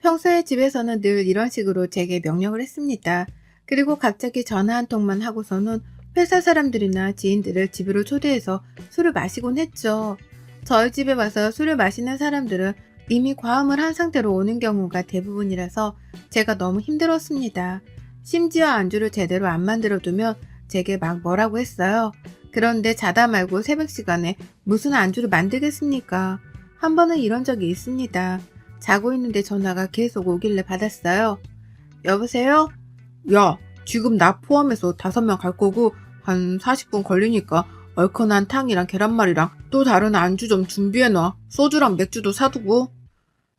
평소에 집에서는 늘 이런 식으로 제게 명령을 했습니다. 그리고 갑자기 전화 한 통만 하고서는 회사 사람들이나 지인들을 집으로 초대해서 술을 마시곤 했죠. 저희 집에 와서 술을 마시는 사람들은 이미 과음을 한 상태로 오는 경우가 대부분이라서 제가 너무 힘들었습니다. 심지어 안주를 제대로 안 만들어두면 제게 막 뭐라고 했어요. 그런데 자다 말고 새벽 시간에 무슨 안주를 만들겠습니까? 한 번은 이런 적이 있습니다. 자고 있는데 전화가 계속 오길래 받았어요. 여보세요? 야, 지금 나 포함해서 5명 갈 거고 한 40분 걸리니까 얼큰한 탕이랑 계란말이랑 또 다른 안주 좀 준비해놔. 소주랑 맥주도 사두고.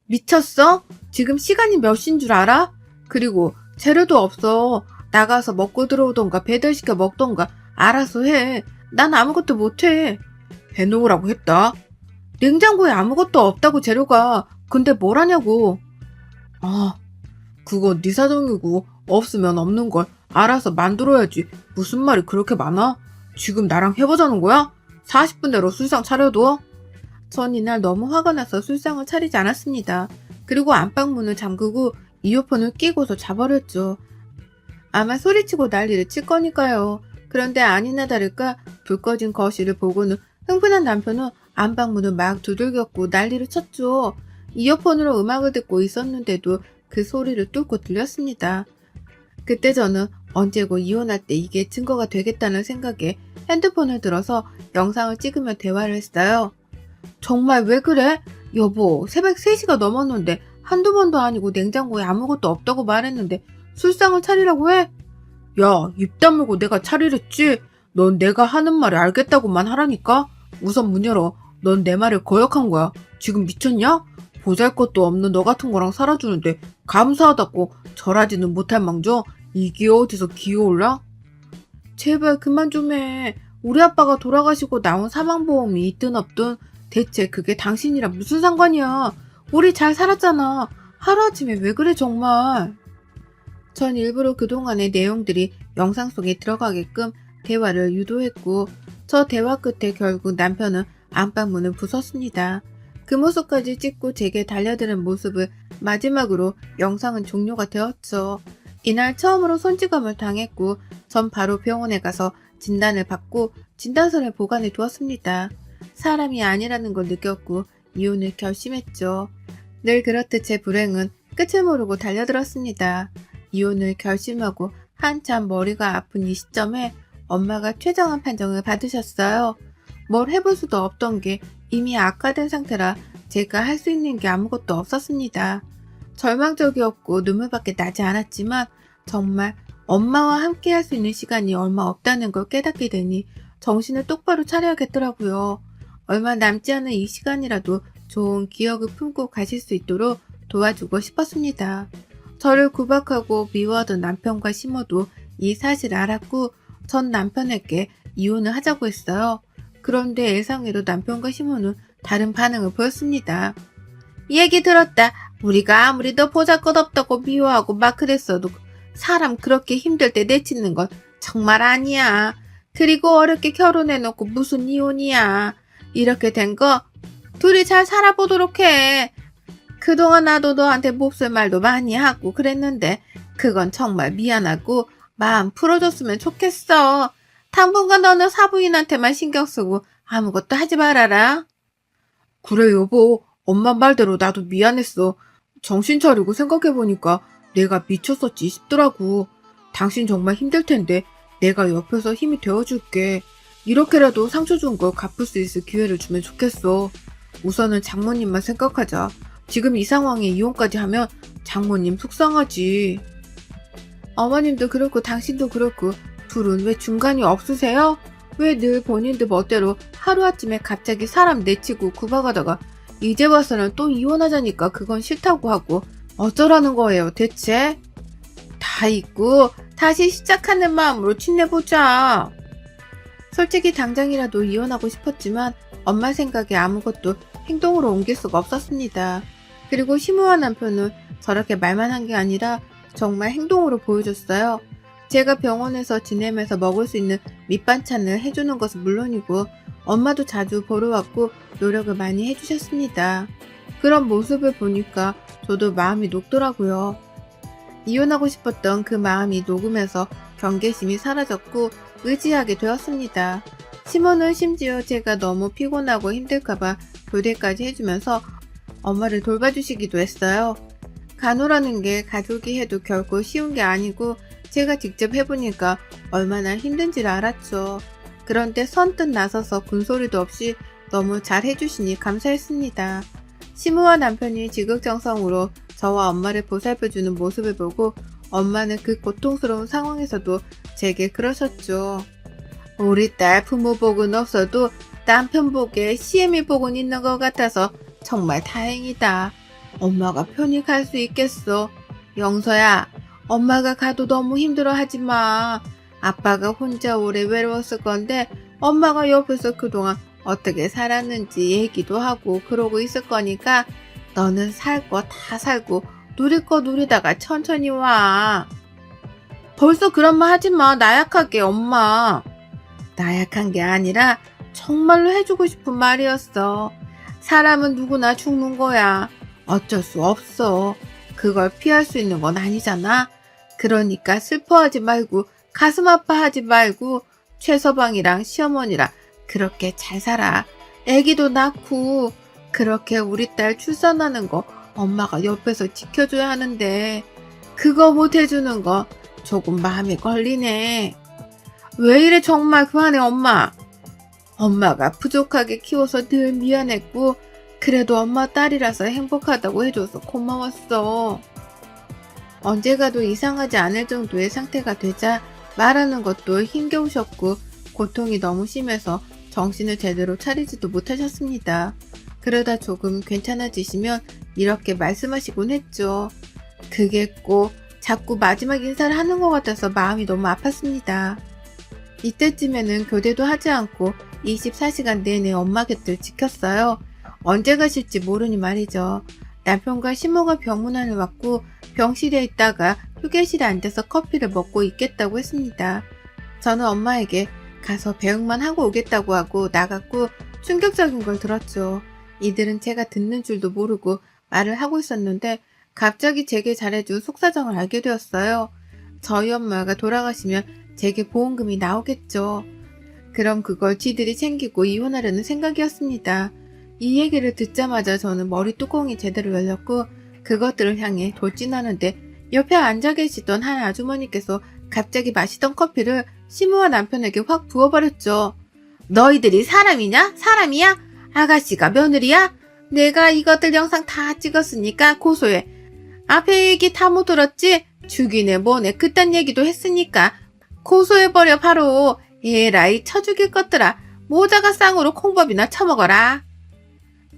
미쳤어? 지금 시간이 몇 시인 줄 알아? 그리고 재료도 없어. 나가서 먹고 들어오던가 배달시켜 먹던가 알아서 해. 난 아무것도 못해. 해놓으라고 했다. 냉장고에 아무것도 없다고 재료가. 근데 뭘 하냐고. 아, 그거 네 사정이고 없으면 없는 걸 알아서 만들어야지. 무슨 말이 그렇게 많아? 지금 나랑 해보자는 거야? 40분 내로 술상 차려둬. 전 이날 너무 화가 나서 술상을 차리지 않았습니다. 그리고 안방문을 잠그고 이어폰을 끼고서 자버렸죠. 아마 소리치고 난리를 칠 거니까요. 그런데 아니나 다를까 불 꺼진 거실을 보고는 흥분한 남편은 안방문을 막 두들겼고 난리를 쳤죠. 이어폰으로 음악을 듣고 있었는데도 그 소리를 뚫고 들렸습니다. 그때 저는 언제고 이혼할 때 이게 증거가 되겠다는 생각에 핸드폰을 들어서 영상을 찍으며 대화를 했어요. 정말 왜 그래? 여보, 새벽 3시가 넘었는데 한두 번도 아니고 냉장고에 아무것도 없다고 말했는데 술상을 차리라고 해? 야, 입 다물고 내가 차리랬지? 넌 내가 하는 말을 알겠다고만 하라니까? 우선 문 열어. 넌 내 말을 거역한 거야. 지금 미쳤냐? 보잘것도 없는 너 같은 거랑 살아주는데 감사하다고 절하지는 못할 망정 이게 어디서 기어올라? 제발 그만 좀 해. 우리 아빠가 돌아가시고 나온 사망보험이 있든 없든 대체 그게 당신이랑 무슨 상관이야. 우리 잘 살았잖아. 하루아침에 왜 그래 정말. 전 일부러 그동안의 내용들이 영상 속에 들어가게끔 대화를 유도했고 저 대화 끝에 결국 남편은 안방문을 부쉈습니다. 그 모습까지 찍고 제게 달려드는 모습을 마지막으로 영상은 종료가 되었죠. 이날 처음으로 손찌검을 당했고 전 바로 병원에 가서 진단을 받고 진단서를 보관해 두었습니다. 사람이 아니라는 걸 느꼈고 이혼을 결심했죠. 늘 그렇듯 제 불행은 끝을 모르고 달려들었습니다. 이혼을 결심하고 한참 머리가 아픈 이 시점에 엄마가 최정한 판정을 받으셨어요. 뭘 해볼 수도 없던 게 이미 악화된 상태라 제가 할 수 있는 게 아무것도 없었습니다. 절망적이었고 눈물밖에 나지 않았지만 정말 엄마와 함께 할 수 있는 시간이 얼마 없다는 걸 깨닫게 되니 정신을 똑바로 차려야겠더라고요. 얼마 남지 않은 이 시간이라도 좋은 기억을 품고 가실 수 있도록 도와주고 싶었습니다. 저를 구박하고 미워하던 남편과 시모도 이 사실을 알았고 전 남편에게 이혼을 하자고 했어요. 그런데 예상외로 남편과 시모는 다른 반응을 보였습니다. 얘기 들었다. 우리가 아무리 너 보잘것없다고 미워하고 막 그랬어도 사람 그렇게 힘들 때 내치는 건 정말 아니야. 그리고 어렵게 결혼해놓고 무슨 이혼이야. 이렇게 된 거 둘이 잘 살아보도록 해. 그동안 나도 너한테 몹쓸 말도 많이 하고 그랬는데 그건 정말 미안하고 마음 풀어줬으면 좋겠어. 당분간 너는 사부인한테만 신경 쓰고 아무것도 하지 말아라. 그래 여보, 엄마 말대로 나도 미안했어. 정신 차리고 생각해보니까 내가 미쳤었지 싶더라고. 당신 정말 힘들 텐데 내가 옆에서 힘이 되어줄게. 이렇게라도 상처 준 걸 갚을 수 있을 기회를 주면 좋겠어. 우선은 장모님만 생각하자. 지금 이 상황에 이혼까지 하면 장모님 속상하지. 어머님도 그렇고 당신도 그렇고 둘은 왜 중간이 없으세요? 왜 늘 본인들 멋대로 하루아침에 갑자기 사람 내치고 구박하다가 이제 와서는 또 이혼하자니까 그건 싫다고 하고 어쩌라는 거예요 대체? 다 잊고 다시 시작하는 마음으로 지내보자. 솔직히 당장이라도 이혼하고 싶었지만 엄마 생각에 아무것도 행동으로 옮길 수가 없었습니다. 그리고 시무와 남편은 저렇게 말만 한 게 아니라 정말 행동으로 보여줬어요. 제가 병원에서 지내면서 먹을 수 있는 밑반찬을 해주는 것은 물론이고 엄마도 자주 보러 왔고 노력을 많이 해주셨습니다. 그런 모습을 보니까 저도 마음이 녹더라고요. 이혼하고 싶었던 그 마음이 녹으면서 경계심이 사라졌고 의지하게 되었습니다. 시모는 심지어 제가 너무 피곤하고 힘들까봐 교대까지 해주면서 엄마를 돌봐주시기도 했어요. 간호라는 게 가족이 해도 결코 쉬운 게 아니고 제가 직접 해보니까 얼마나 힘든지를 알았죠. 그런데 선뜻 나서서 군소리도 없이 너무 잘 해주시니 감사했습니다. 시무와 남편이 지극정성으로 저와 엄마를 보살펴주는 모습을 보고 엄마는 그 고통스러운 상황에서도 제게 그러셨죠. 우리 딸 부모 복은 없어도 남편 복에 시애미 복은 있는 것 같아서 정말 다행이다. 엄마가 편히 갈 수 있겠어. 영서야, 엄마가 가도 너무 힘들어 하지 마. 아빠가 혼자 오래 외로웠을 건데 엄마가 옆에서 그동안 어떻게 살았는지 얘기도 하고 그러고 있을 거니까 너는 살 거 다 살고 누릴 거 누리다가 천천히 와. 벌써 그런 말 하지 마. 나약하게 엄마. 나약한 게 아니라 정말로 해주고 싶은 말이었어. 사람은 누구나 죽는 거야. 어쩔 수 없어. 그걸 피할 수 있는 건 아니잖아. 그러니까 슬퍼하지 말고 가슴 아파하지 말고 최서방이랑 시어머니랑 그렇게 잘 살아. 애기도 낳고 그렇게 우리 딸 출산하는 거 엄마가 옆에서 지켜줘야 하는데 그거 못 해주는 거 조금 마음에 걸리네. 왜 이래 정말 그만해 엄마. 엄마가 부족하게 키워서 늘 미안했고 그래도 엄마 딸이라서 행복하다고 해줘서 고마웠어. 언제 가도 이상하지 않을 정도의 상태가 되자 말하는 것도 힘겨우셨고 고통이 너무 심해서 정신을 제대로 차리지도 못하셨습니다. 그러다 조금 괜찮아지시면 이렇게 말씀하시곤 했죠. 그게 꼭 자꾸 마지막 인사를 하는 것 같아서 마음이 너무 아팠습니다. 이때쯤에는 교대도 하지 않고 24시간 내내 엄마 곁을 지켰어요. 언제 가실지 모르니 말이죠. 남편과 시모가 병문안을 왔고 병실에 있다가 휴게실에 앉아서 커피를 먹고 있겠다고 했습니다. 저는 엄마에게 가서 배웅만 하고 오겠다고 하고 나갔고 충격적인 걸 들었죠. 이들은 제가 듣는 줄도 모르고 말을 하고 있었는데 갑자기 제게 잘해준 속사정을 알게 되었어요. 저희 엄마가 돌아가시면 제게 보험금이 나오겠죠. 그럼 그걸 지들이 챙기고 이혼하려는 생각이었습니다. 이 얘기를 듣자마자 저는 머리 뚜껑이 제대로 열렸고 그것들을 향해 돌진하는데 옆에 앉아 계시던 한 아주머니께서 갑자기 마시던 커피를 시무와 남편에게 확 부어버렸죠. 너희들이 사람이냐? 사람이야? 아가씨가 며느리야? 내가 이것들 영상 다 찍었으니까 고소해. 앞에 얘기 다 못 들었지? 죽이네 뭐네 그딴 얘기도 했으니까 고소해버려 바로. 에라이 쳐죽일 것들아. 모자가 쌍으로 콩밥이나 처먹어라.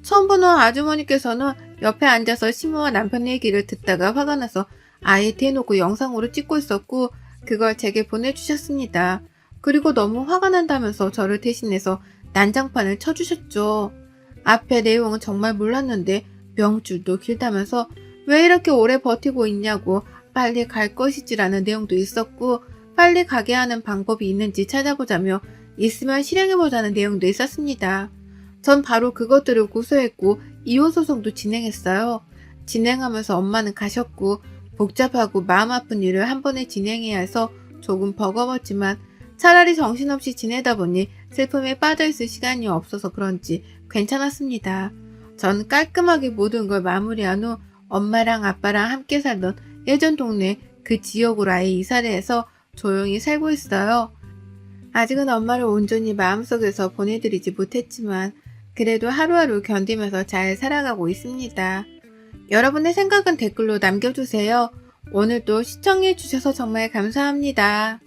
처음 보는 아주머니께서는 옆에 앉아서 시무와 남편 얘기를 듣다가 화가 나서 아예 대놓고 영상으로 찍고 있었고 그걸 제게 보내주셨습니다. 그리고 너무 화가 난다면서 저를 대신해서 난장판을 쳐주셨죠. 앞에 내용은 정말 몰랐는데 명줄도 길다면서 왜 이렇게 오래 버티고 있냐고 빨리 갈 것이지라는 내용도 있었고 빨리 가게 하는 방법이 있는지 찾아보자며 있으면 실행해보자는 내용도 있었습니다. 전 바로 그것들을 고소했고 이혼소송도 진행했어요. 진행하면서 엄마는 가셨고 복잡하고 마음 아픈 일을 한 번에 진행해야 해서 조금 버거웠지만 차라리 정신없이 지내다 보니 슬픔에 빠져있을 시간이 없어서 그런지 괜찮았습니다. 전 깔끔하게 모든 걸 마무리한 후 엄마랑 아빠랑 함께 살던 예전 동네 그 지역으로 아예 이사를 해서 조용히 살고 있어요. 아직은 엄마를 온전히 마음속에서 보내드리지 못했지만 그래도 하루하루 견디면서 잘 살아가고 있습니다. 여러분의 생각은 댓글로 남겨주세요. 오늘도 시청해주셔서 정말 감사합니다.